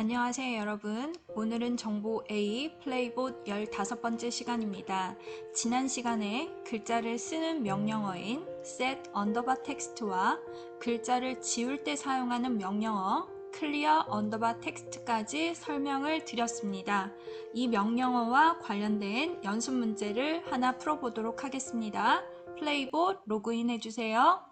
안녕하세요 여러분. 오늘은 정보 A 플레이봇 15번째 시간입니다. 지난 시간에 글자를 쓰는 명령어인 set underbar text와 글자를 지울 때 사용하는 명령어 clear underbar text까지 설명을 드렸습니다. 이 명령어와 관련된 연습 문제를 하나 풀어보도록 하겠습니다. 플레이봇 로그인 해주세요.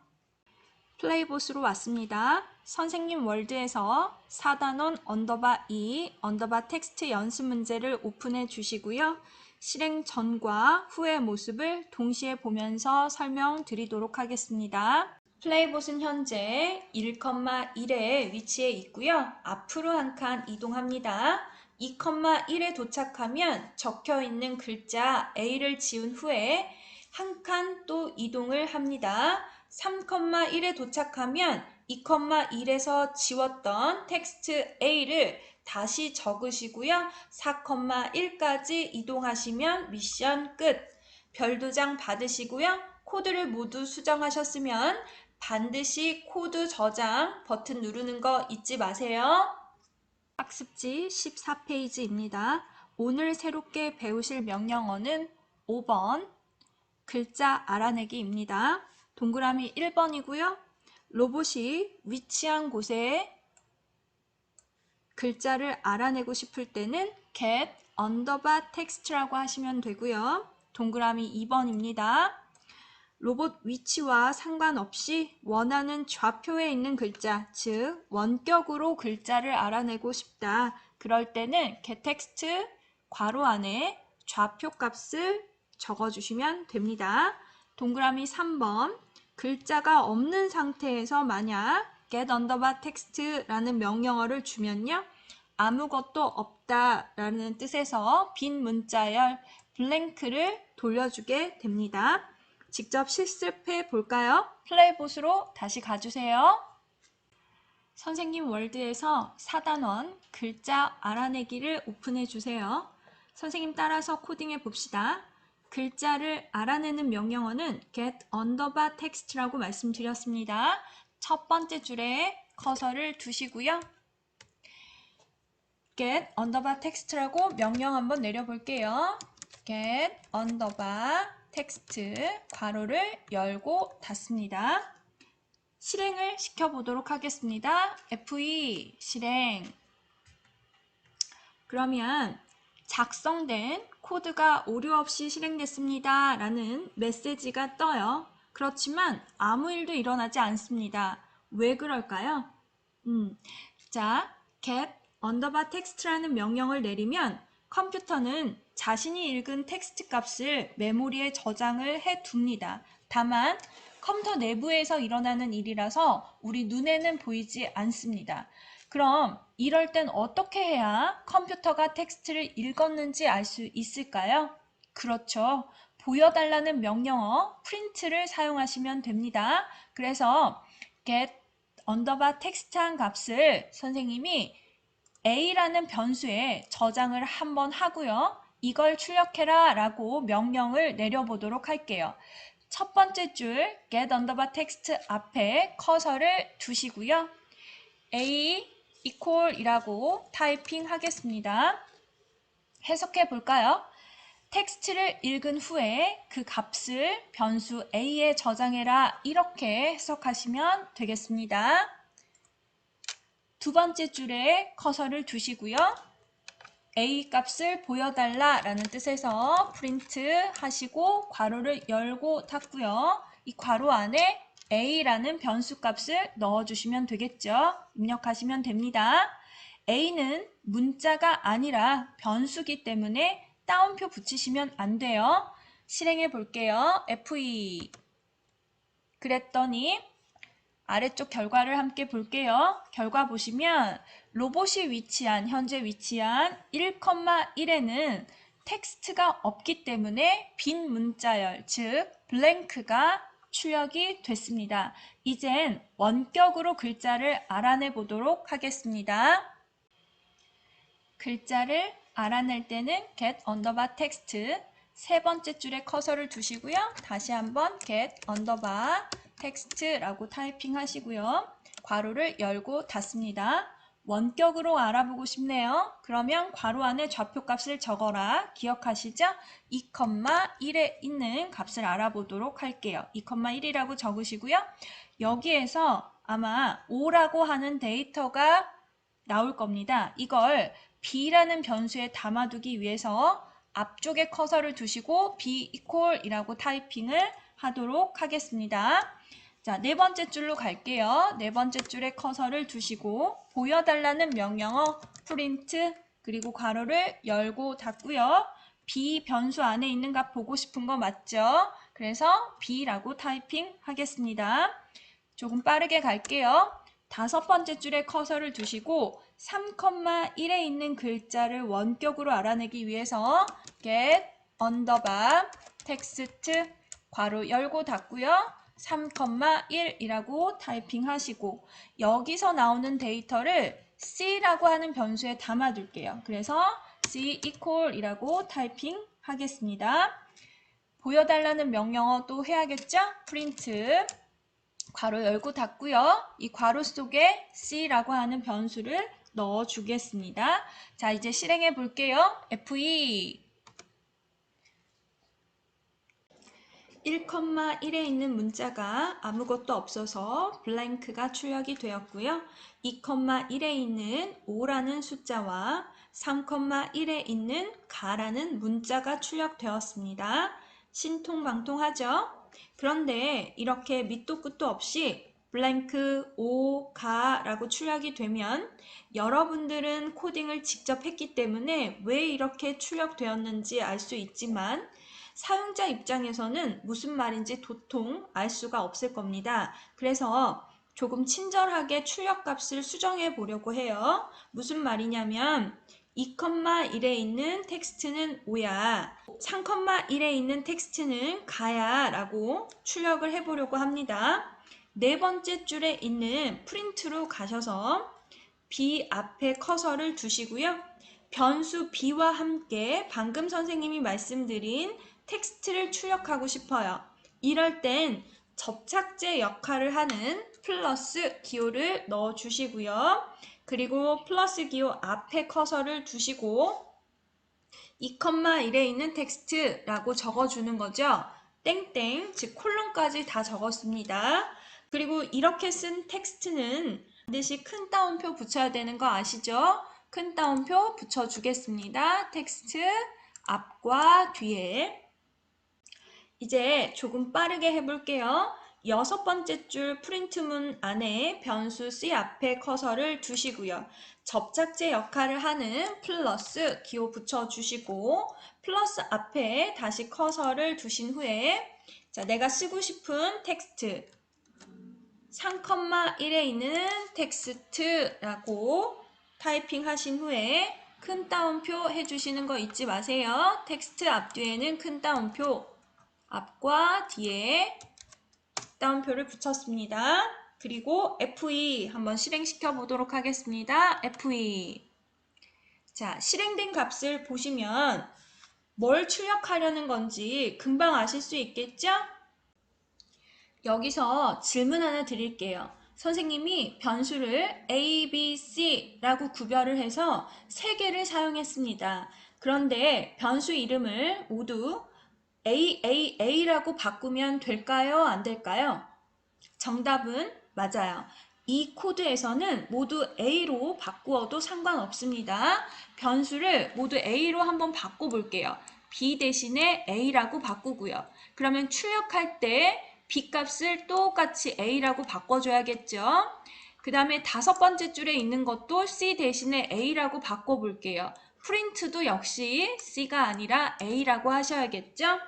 플레이봇으로 왔습니다. 선생님 월드에서 4단원 언더바 2 언더바 텍스트 연습 문제를 오픈해 주시고요. 실행 전과 후의 모습을 동시에 보면서 설명드리도록 하겠습니다. 플레이봇은 현재 1,1에 위치해 있고요. 앞으로 한 칸 이동합니다. 2,1에 도착하면 적혀 있는 글자 A를 지운 후에 한 칸 또 이동을 합니다. 3,1에 도착하면 2,1에서 지웠던 텍스트 A를 다시 적으시고요. 4,1까지 이동하시면 미션 끝. 별 두 장 받으시고요. 코드를 모두 수정하셨으면 반드시 코드 저장 버튼 누르는 거 잊지 마세요. 학습지 14페이지입니다. 오늘 새롭게 배우실 명령어는 5번 글자 알아내기입니다. 동그라미 1번이고요. 로봇이 위치한 곳에 글자를 알아내고 싶을 때는 get underbar text라고 하시면 되고요. 동그라미 2번입니다. 로봇 위치와 상관없이 원하는 좌표에 있는 글자, 즉 원격으로 글자를 알아내고 싶다. 그럴 때는 getText 괄호 안에 좌표 값을 적어주시면 됩니다. 동그라미 3번, 글자가 없는 상태에서 만약 get underbar text라는 명령어를 주면요. 아무것도 없다라는 뜻에서 빈 문자열 블랭크를 돌려주게 됩니다. 직접 실습해 볼까요? 플레이봇으로 다시 가주세요. 선생님 월드에서 4단원 글자 알아내기를 오픈해 주세요. 선생님 따라서 코딩해 봅시다. 글자를 알아내는 명령어는 get underbar text라고 말씀드렸습니다. 첫 번째 줄에 커서를 두시고요. get underbar text라고 명령 한번 내려볼게요. get underbar text 괄호를 열고 닫습니다. 실행을 시켜보도록 하겠습니다. FE 실행. 그러면 작성된 코드가 오류 없이 실행됐습니다 라는 메시지가 떠요. 그렇지만 아무 일도 일어나지 않습니다. 왜 그럴까요? 자, get underbar text라는 명령을 내리면 컴퓨터는 자신이 읽은 텍스트 값을 메모리에 저장을 해 둡니다. 다만 컴퓨터 내부에서 일어나는 일이라서 우리 눈에는 보이지 않습니다. 그럼 이럴 땐 어떻게 해야 컴퓨터가 텍스트를 읽었는지 알 수 있을까요? 그렇죠. 보여달라는 명령어 print를 사용하시면 됩니다. 그래서 get underbar text한 값을 선생님이 A라는 변수에 저장을 한번 하고요. 이걸 출력해라 라고 명령을 내려보도록 할게요. 첫 번째 줄 get underbar text 앞에 커서를 두시고요. A equal 이라고 타이핑 하겠습니다. 해석해 볼까요? 텍스트를 읽은 후에 그 값을 변수 A에 저장해라 이렇게 해석하시면 되겠습니다. 두 번째 줄에 커서를 두시고요. A 값을 보여달라 라는 뜻에서 프린트 하시고 괄호를 열고 닫고요. 이 괄호 안에 A라는 변수 값을 넣어주시면 되겠죠. 입력하시면 됩니다. A는 문자가 아니라 변수기 때문에 따옴표 붙이시면 안 돼요. 실행해 볼게요. FE. 그랬더니 아래쪽 결과를 함께 볼게요. 결과 보시면 로봇이 현재 위치한 1,1에는 텍스트가 없기 때문에 빈 문자열, 즉 블랭크가 출력이 됐습니다. 이젠 원격으로 글자를 알아내 보도록 하겠습니다. 글자를 알아낼 때는 get underbar text 세 번째 줄에 커서를 두시고요. 다시 한번 get underbar text라고 타이핑 하시고요. 괄호를 열고 닫습니다. 원격으로 알아보고 싶네요. 그러면 괄호 안에 좌표값을 적어라. 기억하시죠? 2,1에 있는 값을 알아보도록 할게요. 2,1이라고 적으시고요. 여기에서 아마 5라고 하는 데이터가 나올 겁니다. 이걸 b라는 변수에 담아두기 위해서 앞쪽에 커서를 두시고 b 이라고 타이핑을 하도록 하겠습니다. 자, 네 번째 줄로 갈게요. 네 번째 줄에 커서를 두시고 보여달라는 명령어 프린트 그리고 괄호를 열고 닫고요. b 변수 안에 있는 값 보고 싶은 거 맞죠? 그래서 b라고 타이핑 하겠습니다. 조금 빠르게 갈게요. 다섯 번째 줄에 커서를 두시고 3,1에 있는 글자를 원격으로 알아내기 위해서 get 언더바 텍스트 괄호 열고 닫고요. 3,1이라고 타이핑하시고 여기서 나오는 데이터를 c라고 하는 변수에 담아둘게요. 그래서 c 이라고 타이핑하겠습니다. 보여달라는 명령어 또 해야겠죠? 프린트 괄호 열고 닫고요. 이 괄호 속에 c라고 하는 변수를 넣어주겠습니다. 자, 이제 실행해 볼게요. FE 1,1에 있는 문자가 아무것도 없어서 블랭크가 출력이 되었고요. 2,1에 있는 5라는 숫자와 3,1에 있는 가라는 문자가 출력되었습니다. 신통방통하죠? 그런데 이렇게 밑도 끝도 없이 블랭크, 5, 가라고 출력이 되면 여러분들은 코딩을 직접 했기 때문에 왜 이렇게 출력되었는지 알 수 있지만 사용자 입장에서는 무슨 말인지 도통 알 수가 없을 겁니다. 그래서 조금 친절하게 출력값을 수정해 보려고 해요. 무슨 말이냐면 2,1에 있는 텍스트는 5야. 3,1에 있는 텍스트는 가야 라고 출력을 해보려고 합니다. 네 번째 줄에 있는 프린트로 가셔서 b 앞에 커서를 두시고요. 변수 b와 함께 방금 선생님이 말씀드린 텍스트를 출력하고 싶어요. 이럴 땐 접착제 역할을 하는 플러스 기호를 넣어 주시고요. 그리고 플러스 기호 앞에 커서를 두시고 2,1에 있는 텍스트라고 적어주는 거죠. 땡땡, 즉 콜론까지 다 적었습니다. 그리고 이렇게 쓴 텍스트는 반드시 큰 따옴표 붙여야 되는 거 아시죠? 큰 따옴표 붙여주겠습니다. 텍스트 앞과 뒤에. 이제 조금 빠르게 해볼게요. 여섯 번째 줄 프린트문 안에 변수 C 앞에 커서를 두시고요. 접착제 역할을 하는 플러스 기호 붙여주시고 플러스 앞에 다시 커서를 두신 후에 자, 내가 쓰고 싶은 텍스트 3,1에 있는 텍스트라고 타이핑 하신 후에 큰 따옴표 해주시는 거 잊지 마세요. 텍스트 앞뒤에는 큰 따옴표 앞과 뒤에 따옴표를 붙였습니다. 그리고 FE 한번 실행시켜 보도록 하겠습니다. FE. 자, 실행된 값을 보시면 뭘 출력하려는 건지 금방 아실 수 있겠죠? 여기서 질문 하나 드릴게요. 선생님이 변수를 A, B, C라고 구별을 해서 3개를 사용했습니다. 그런데 변수 이름을 모두 A라고 바꾸면 될까요? 안 될까요? 정답은 맞아요. 이 코드에서는 모두 A로 바꾸어도 상관없습니다. 변수를 모두 A로 한번 바꿔볼게요. B 대신에 A라고 바꾸고요. 그러면 출력할 때 B 값을 똑같이 A라고 바꿔줘야겠죠. 그 다음에 다섯 번째 줄에 있는 것도 C 대신에 A라고 바꿔볼게요. 프린트도 역시 C가 아니라 A라고 하셔야겠죠.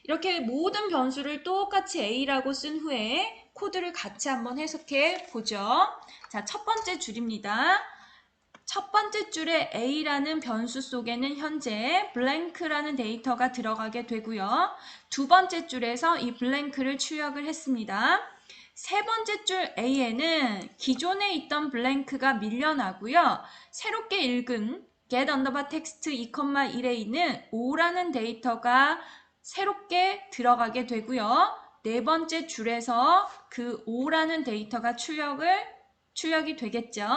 이렇게 모든 변수를 똑같이 A라고 쓴 후에 코드를 같이 한번 해석해 보죠. 자, 첫 번째 줄입니다. 첫 번째 줄에 A라는 변수 속에는 현재 블랭크라는 데이터가 들어가게 되고요. 두 번째 줄에서 이 블랭크를 출력을 했습니다. 세 번째 줄 A에는 기존에 있던 블랭크가 밀려나고요. 새롭게 읽은 get underbar text 2,1에 있는 5라는 데이터가 새롭게 들어가게 되고요. 네 번째 줄에서 그 5라는 데이터가 출력이 되겠죠.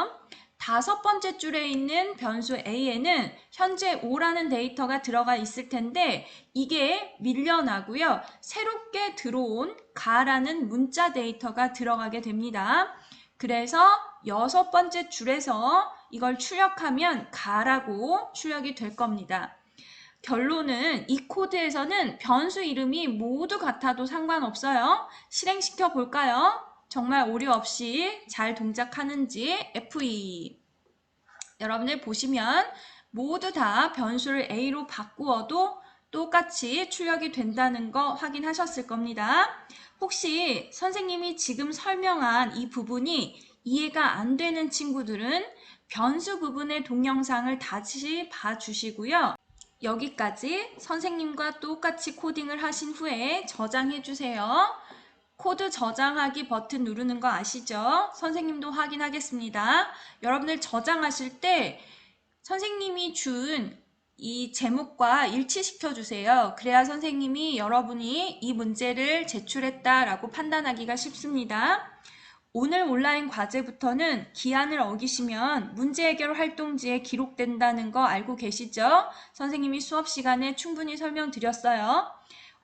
5번째 줄에 있는 변수 a에는 현재 5라는 데이터가 들어가 있을 텐데 이게 밀려나고요. 새롭게 들어온 가라는 문자 데이터가 들어가게 됩니다. 그래서 6번째 줄에서 이걸 출력하면 가라고 출력이 될 겁니다. 결론은 이 코드에서는 변수 이름이 모두 같아도 상관없어요. 실행시켜 볼까요? 정말 오류 없이 잘 동작하는지 F2. 여러분들 보시면 모두 다 변수를 A로 바꾸어도 똑같이 출력이 된다는 거 확인하셨을 겁니다. 혹시 선생님이 지금 설명한 이 부분이 이해가 안 되는 친구들은 변수 부분의 동영상을 다시 봐주시고요. 여기까지 선생님과 똑같이 코딩을 하신 후에 저장해 주세요. 코드 저장하기 버튼 누르는 거 아시죠? 선생님도 확인하겠습니다. 여러분들 저장하실 때 선생님이 준 이 제목과 일치시켜 주세요. 그래야 선생님이 여러분이 이 문제를 제출했다라고 판단하기가 쉽습니다. 오늘 온라인 과제부터는 기한을 어기시면 문제 해결 활동지에 기록된다는 거 알고 계시죠? 선생님이 수업 시간에 충분히 설명드렸어요.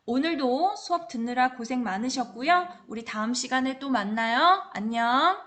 오늘도 수업 듣느라 고생 많으셨고요. 우리 다음 시간에 또 만나요. 안녕.